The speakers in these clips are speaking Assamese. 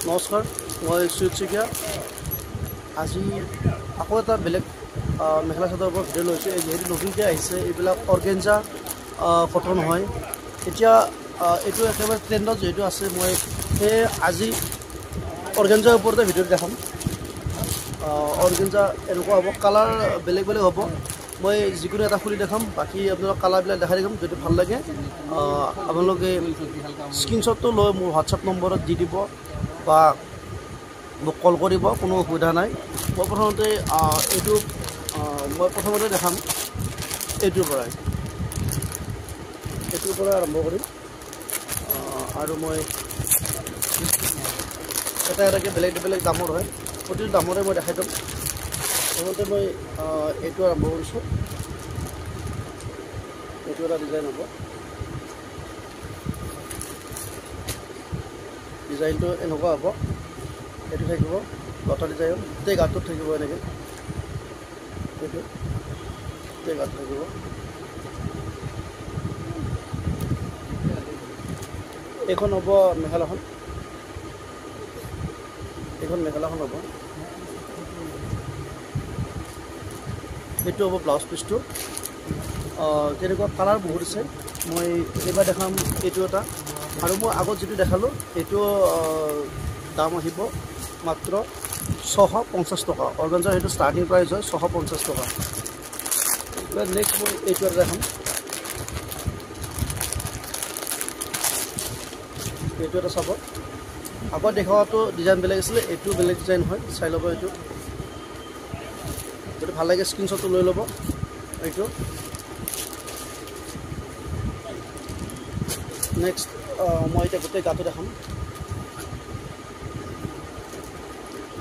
নমস্কাৰ, মই সুজিত শইকীয়া। আজি আকৌ এটা বেলেগ মেখেলা চাদৰৰ ওপৰত ভিডিঅ' লৈছোঁ। এই যিহেতু নতুনকৈ আহিছে, এইবিলাক অৰ্গেঞ্জা কটন হয়। এতিয়া এইটো একেবাৰে ট্ৰেণ্ডত যিহেতু আছে, মই সেই আজি অৰ্গেঞ্জাৰ ওপৰতে ভিডিঅ'ত দেখাম। অৰ্গেঞ্জা এনেকুৱা হ'ব, কালাৰ বেলেগ বেলেগ হ'ব। মই যিকোনো এটা খুলি দেখাম, বাকী আপোনালোক কালাৰবিলাক দেখাই দেখাম। যদি ভাল লাগে আপোনালোকে স্ক্ৰীনশ্বটটো লৈ মোৰ হোৱাটছআপ নম্বৰত দি দিব বা মোক কল কৰিব, কোনো অসুবিধা নাই। মই প্ৰথমতে দেখাম এইটোৰ পৰাই আৰম্ভ কৰিম। আৰু মই এটা এটাকৈ বেলেগ বেলেগ দামৰ হয়, প্ৰতিটো দামৰে মই দেখাই দিম। প্ৰথমতে মই এইটো আৰম্ভ কৰিছোঁ। এইটো এটা ডিজাইন হ'ব। ডিজাইনটো এনেকুৱা হ'ব। এইটো থাকিব লতা ডিজাইন, গোটেই গাঁতটোত থাকিব এনেকৈ। এইটো গোটেই গাঁত থাকিব। এইখন হ'ব মেখেলাখন। এইখন মেখেলাখন হ'ব। এইটো হ'ব ব্লাউজ পিচটো। তেনেকুৱা কালাৰ বহুত আছে। মই এইবাৰ দেখাম এইটো এটা, আৰু মই আগত যিটো দেখালোঁ সেইটো দাম আহিব মাত্ৰ 650 টকা। অৰ্গেঞ্জাৰ সেইটো ষ্টাৰ্টিং প্ৰাইচ হয় 650 টকা। নেক্সট মই এইটো এটা দেখাম। এইটো এটা চাব। আগত দেখুৱাটো ডিজাইন বেলেগ আছিলে, এইটো বেলেগ ডিজাইন হয়। চাই ল'ব। এইটো যদি ভাল লাগে স্ক্ৰীনশ্বটটো লৈ ল'ব। এইটো নেক্সট মই এতিয়া গোটেই গাটো দেখাম।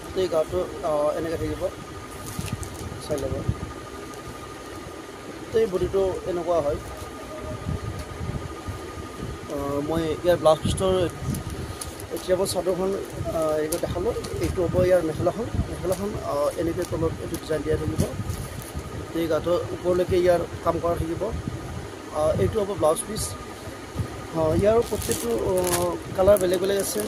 গোটেই গাটো এনেকৈ থাকিব, চাই ল'ব। গোটেই বডিটো এনেকুৱা হয়। মই ইয়াৰ ব্লাউজ পিচটোৰ এতিয়া মই চাদৰখন এইটো দেখালোঁ। এইটো হ'ব ইয়াৰ মেখেলাখন। এনেকৈ তলত এইটো ডিজাইন দিয়া থাকিব। গোটেই গাটো ওপৰলৈকে ইয়াৰ কাম কৰা থাকিব। এইটো হ'ব ব্লাউজ পিচ। ইয়াৰ প্ৰত্যেকটো কালাৰ বেলেগ বেলেগ আছে।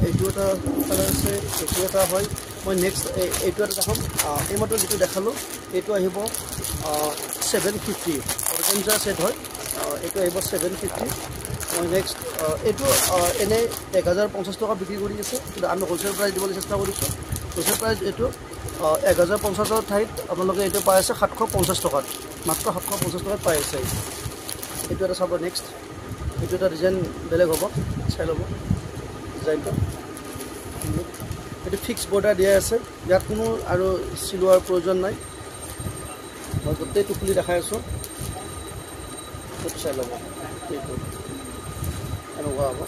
এইটো এটা কালাৰ আছে, এইটো এটা হয়। মই নেক্সট এইটো এটা দেখাম। এইমাত্ৰ যিটো দেখালোঁ এইটো আহিব 750। অৰ্গেঞ্জা ছেট হয়। এইটো আহিব 750। মই নেক্সট এইটো এনেই 1050 টকা বিক্ৰী কৰি আছে, কিন্তু আমি হোলচেল প্ৰাইচ দিবলৈ চেষ্টা কৰিছোঁ। হোলচেল প্ৰাইচ এইটো 1050 ঠাইত আপোনালোকে এইটো পাই আছে 750 টকাত। মাত্ৰ 750 টকাত পাই আছে। এইটো এটা চাব। নেক্সট এইটো এটা ডিজাইন বেলেগ হ'ব, চাই ল'ব ডিজাইনটো। এইটো ফিক্স বৰ্ডাৰ দিয়া আছে, ইয়াত কোনো আৰু চিলোৱাৰ প্ৰয়োজন নাই। মই গোটেইটো খুলি দেখাই আছোঁ, চাই ল'ব। এইটো এনেকুৱা হ'ব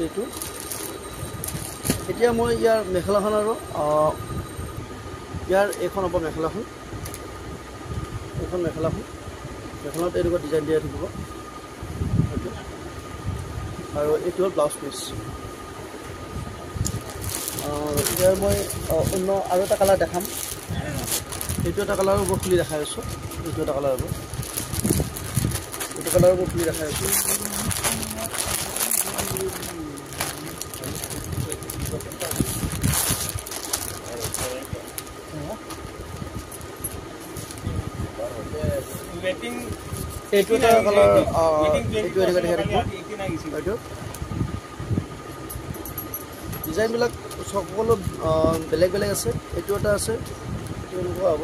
এইটো। এতিয়া মই ইয়াৰ মেখেলাখন আৰু ইয়াৰ এইখন হ'ব মেখেলাখন। এইখন মেখেলাখনত এনেকুৱা ডিজাইন দিয়া থাকিব। এইটো আৰু এইটো হ'ল ব্লাউজ পিচ। ইয়াৰ মই অন্য আৰু এটা কালাৰ দেখাম। এইটো এটা কালাৰৰ মই খুলি দেখাই আছোঁ। এইটো এটা কালাৰ হ'ব। এইটো কালাৰৰ মই খুলি দেখাই আছোঁ। এইটো এটা কালাৰ, এইটো এনেকৈ দেখাই থাকিব। এইটো ডিজাইনবিলাক সকলো বেলেগ বেলেগ আছে। এইটো এটা আছে, এইটো এনেকুৱা হ'ব।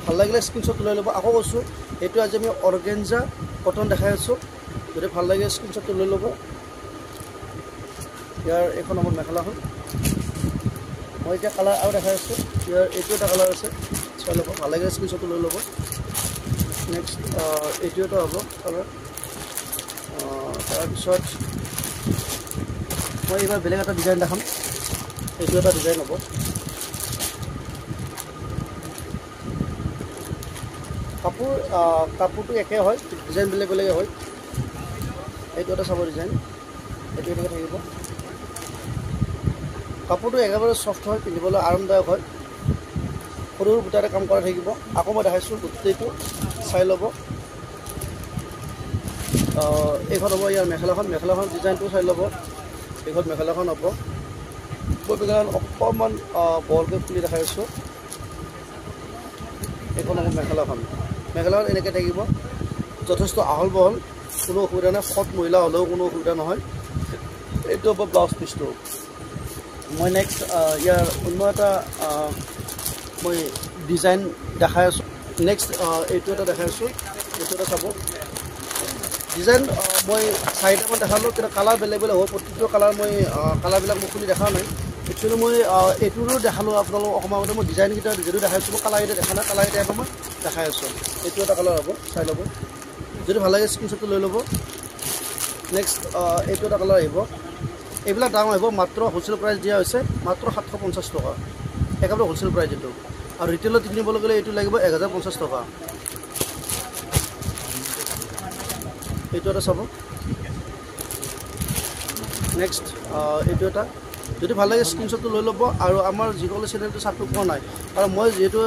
ভাল লাগিলে স্ক্ৰীনশ্বট লৈ ল'ব। আকৌ কৈছোঁ, এইটো আজি আমি অৰ্গেঞ্জা কটন দেখাই আছোঁ। যদি ভাল লাগে স্ক্ৰীনশ্বটটো লৈ ল'ব। ইয়াৰ এইখন হ'ব মেখেলাখন। মই এতিয়া কালাৰ আৰু দেখাই আছোঁ। ইয়াৰ এইটো এটা কালাৰ আছে, চাই ল'ব। ভাল লাগিলে স্ক্ৰীনশ্বটটো লৈ ল'ব। নেক্সট এইটো এটা হ'ব কালাৰ। তাৰপিছত মই এইবাৰ বেলেগ এটা ডিজাইন দেখাম। এইটো এটা ডিজাইন হ'ব। কাপোৰটো একে হয়, ডিজাইন বেলেগ বেলেগে হয়। এইটো এটা চাব ডিজাইন। এইটো এনেকৈ থাকিব। কাপোৰটো একেবাৰে চফ্ট হয়, পিন্ধিবলৈ আৰামদায়ক হয়। সৰু সৰু বুটাৰে কাম কৰা থাকিব। আকৌ মই দেখাইছোঁ গোটেইটো, চাই ল'ব। এইখন হ'ব ইয়াৰ মেখেলাখন ডিজাইনটো চাই ল'ব। এইখন মেখেলাখন হ'ব মই মেখেলাখন অকণমান বলকৈ খুলি দেখাই আছোঁ এইখন হ'ব মেখেলাখন এনেকৈ থাকিব যথেষ্ট আহল বহল কোনো অসুবিধা নাই সৎ মহিলা হ'লেও কোনো অসুবিধা নহয় এইটো হ'ব ব্লাউজ পিচটো মই নেক্সট ইয়াৰ অন্য এটা মই ডিজাইন দেখাই আছোঁ নেক্সট এইটো এটা দেখাই আছোঁ এইটো এটা চাব ডিজাইন মই 4টামান দেখালোঁ কিন্তু কালাৰ বেলেগ বেলেগ হ'ব প্ৰতিটো কালাৰ মই কালাৰবিলাক মই খুলি দেখা নাই একচুৱেলি মই এইটোৰো দেখালোঁ আপোনালোকক অকণমান আগতে মই ডিজাইনকেইটা যিটো দেখাইছোঁ মই কালাৰকেইটা দেখা নাই কালাৰকেইটা এবাৰ মই দেখাই আছোঁ এইটো এটা কালাৰ হ'ব চাই ল'ব যদি ভাল লাগে স্ক্ৰীনশ্বটটো লৈ ল'ব নেক্সট এইটো এটা কালাৰ আহিব এইবিলাক দাম আহিব মাত্ৰ হোলচেল প্ৰাইচ দিয়া হৈছে মাত্ৰ 750 টকা একেবাৰে হোলচেল প্ৰাইচ এইটো আৰু ৰিটেইলত কিনিবলৈ গ'লে এইটো লাগিব 1050 টকা এইটো এটা চাব নেক্সট এইটো এটা যদি ভাল লাগে স্ক্ৰীনশ্বটটো লৈ ল'ব আৰু আমাৰ যিসকলে চেনেলটো ছাবস্ক্ৰাইব কৰা নাই আৰু মই যিহেতু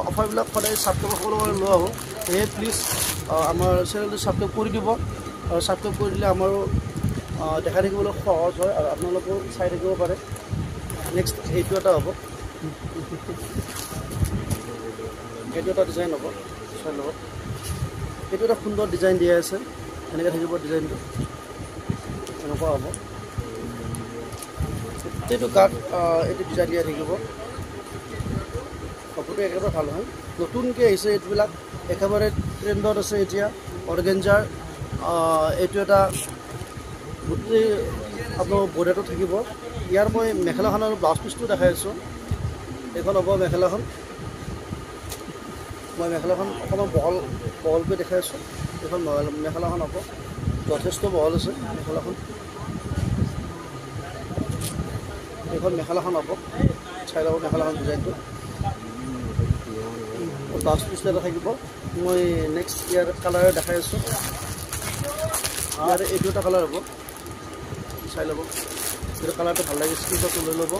অফাৰবিলাক সদায় ছাবস্ক্ৰাইব সকলো কাৰণে লৈ আহোঁ সেয়ে প্লিজ আমাৰ চেনেলটো ছাবস্ক্ৰাইব কৰি দিব আৰু ছাবস্ক্ৰাইব কৰি দিলে আমাৰো দেখাই থাকিবলৈ সহজ হয় আৰু আপোনালোকেও চাই থাকিব পাৰে নেক্সট এইটো এটা হ'ব এইটো এটা ডিজাইন হ'ব চাই ল'ব এইটো এটা সুন্দৰ ডিজাইন দিয়া আছে এনেকৈ থাকিব ডিজাইনটো এনেকুৱা হ'ব গোটেইটো গাত এইটো ডিজাইন দিয়া থাকিব কাপোৰটো একেবাৰে ভাল হয় নতুনকৈ আহিছে এইবিলাক একেবাৰে ট্ৰেণ্ডত আছে এতিয়া অৰ্গেঞ্জাৰ এইটো এটা গোটেই আপোনাৰ বৰ্ডাৰটো থাকিব ইয়াৰ মই মেখেলাখনৰ ব্লাউজ পিচটো দেখাই আছোঁ এইখন হ'ব মেখেলাখন মই মেখেলাখন অকণমান বহলকৈ দেখাই আছোঁ এইখন মেখেলাখন হ'ব যথেষ্ট বহল আছে মেখেলাখন এইখন মেখেলাখন হ'ব চাই ল'ব মেখেলাখন ডিজাইনটো ব্লাউজ পিচ এটা থাকিব মই নেক্সট ইয়াৰ কালাৰ দেখাই আছোঁ ইয়াৰ এইটো এটা কালাৰ হ'ব চাই ল'ব এইটো কালাৰটো ভাল লাগে স্ক্ৰীনশ্বটটো লৈ ল'ব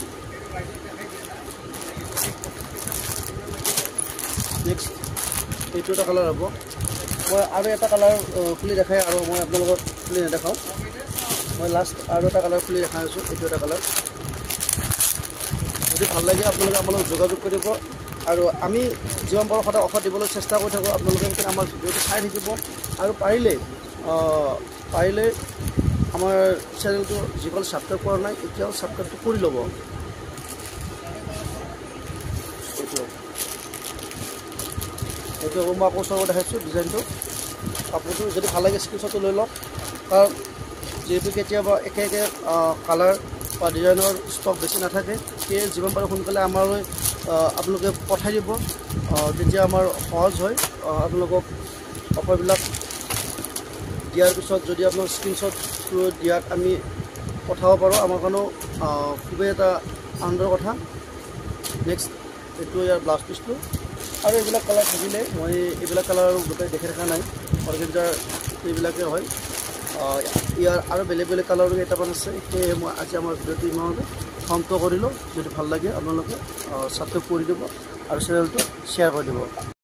নেক্সট এইটো এটা কালাৰ হ'ব মই আৰু এটা কালাৰ খুলি দেখাই আৰু মই আপোনালোকক খুলি নেদেখাওঁ মই লাষ্ট আৰু এটা কালাৰ খুলি দেখাই আছোঁ এইটো এটা কালাৰ যদি ভাল লাগে আপোনালোকে আমাৰ লগত যোগাযোগ কৰিব আৰু আমি যিমান পাৰোঁ সদায় অফাৰ দিবলৈ চেষ্টা কৰি থাকোঁ আপোনালোকে আমাৰ ভিডিঅ'টো চাই থাকিব আৰু পাৰিলে আমাৰ চেনেলটো যিসকল ছাবস্ক্ৰাইব কৰা নাই এতিয়াও ছাবস্ক্ৰাইবটো কৰি ল'ব এইটো হ'ব মই আকৌ ওচৰত দেখাইছোঁ ডিজাইনটো কাপোৰটো যদি ভাল লাগে স্ক্ৰীনশ্বটটো লৈ লওক কাৰণ যিহেতু কেতিয়াবা একে কালাৰ বা ডিজাইনৰ ষ্টক বেছি নাথাকে সেয়ে যিমান পাৰে সোনকালে আমালৈ আপোনালোকে পঠাই দিব তেতিয়া আমাৰ সহজ হয় আপোনালোকক অফাৰবিলাক দিয়াৰ পিছত যদি আপোনাৰ স্ক্ৰীনশ্বটটো দিয়াত আমি পঠাব পাৰোঁ আমাৰ কাৰণেও খুবেই এটা আনন্দৰ কথা নেক্সট এইটো ইয়াৰ ব্লাউজ পিচটো আৰু এইবিলাক কালাৰ থাকিলে মই এইবিলাক কালাৰ গোটেই দেখি থকা নাই অৰ্গেঞ্জাৰ এইবিলাকে হয় ইয়াৰ আৰু বেলেগ বেলেগ কালাৰো কেইটামান আছে সেয়ে মই আজি আমাৰ ভিডিঅ'টো ইমানতে সমাপ্ত কৰিলোঁ যদি ভাল লাগে আপোনালোকে ছাবস্ক্ৰাইব কৰি দিব আৰু চেনেলটো শ্বেয়াৰ কৰি দিব